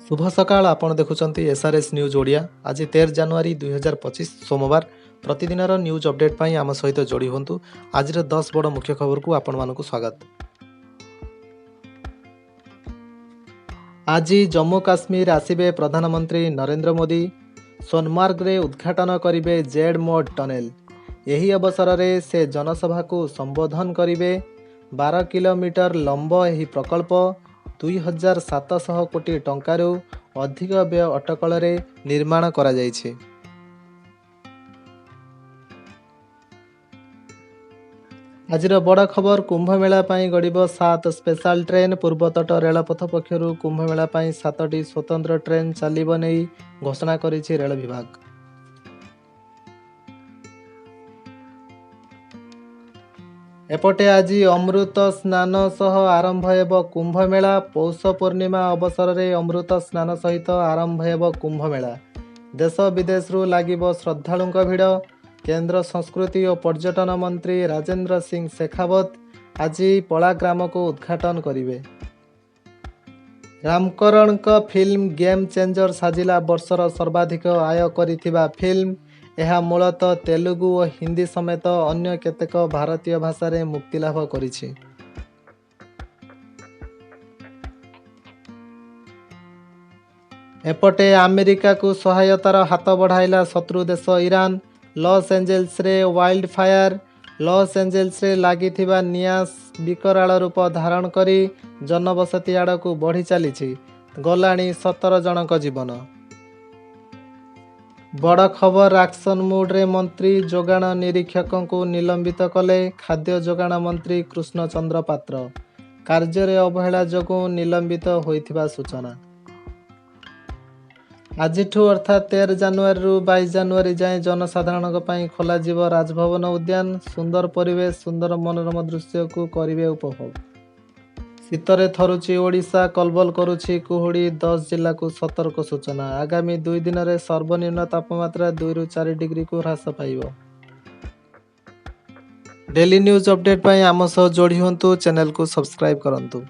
शुभ सकाळ आपण देखुचंती SRS news Odia आज 13 जनवरी 2025 सोमवार प्रतिदिनर न्यूज अपडेट पाई आम सहित जोड़ी हुंतु। आज 10 बड़ मुख्य खबर को आपण मानकु स्वागत। आज जम्मू काश्मीर आसिबे प्रधानमंत्री नरेंद्र मोदी सोनमार्ग रे उद्घाटन करिवे जेड मोड टनेल। यही अवसर रे से जनसभा को संबोधन करिवे। 12 किलोमीटर लंब यह प्रकल्प 2700 कोटी टंकारु अधिक व्यय अटकल रे निर्माण करा जायछि। आजिर बड़ खबर कुंभ मेला पाई गड़िब 7 स्पेशल ट्रेन। पूर्वतट रेलपथ पक्षरु कुंभ मेला पाई 7टी स्वतंत्र ट्रेन चलिब नै घोषणा करिछि रेल विभाग। एपटे आज अमृत स्नान सह आरंभ हेब कुंभ मेला। पौष पूर्णिमा अवसर रे अमृत स्नान सहित आरंभ हेब कुंभ मेला। देश विदेश लागिब श्रद्धालुंक भिड़। केंद्र संस्कृति और पर्यटन मंत्री राजेंद्र सिंह शेखावत आज पला ग्राम को उद्घाटन करिवे। रामकरण का फिल्म गेम चेंजर साजिला वर्षर सर्वाधिक आय करिथिबा फिल्म। यह मूलतः तेलुगु और हिंदी समेत अन्य केतेक भारतीय भाषा रे मुक्तिलाभ करिछि। एपटे अमेरिका को सहायतार हाथ बढ़ाइला शत्रु देश ईरान। लॉस एंजेल्स रे वाइल्ड फायर। लॉस एंजेल्स रे लागिथिबा निया विकराल रूप धारण करी जनबसती आड़ को बढ़ी चली गलाणी 17 जनक जीवन। बड़ खबर एक्शन मूड रे मंत्री जोगाण निरीक्षकों को निलंबित कले खाद्य जोगाण मंत्री कृष्ण चंद्र पात्र। कार्य अवहेला जोगु निलंबित होइथिबा सूचना। आजिठु अर्थात 13 जनवरी रु 22 जनवरी जाए जनसाधारण पाई खोला जीव राजभवन उद्यान। सुंदर परिवेश सुंदर मनोरम दृश्य को करिवे उपभोग। शीतरे थरुची ओडिशा कलबल करुछि कुहुड़ी। 10 जिला को सतर्क सूचना। आगामी 2 दिन रे सर्वनिम्न तापमात्रा 2 रु 4 डिग्री को ह्रास पाइबो। डेली न्यूज अपडेट पाई आम सह जोड़ी हुंतु। चैनल को सब्सक्राइब करंतु।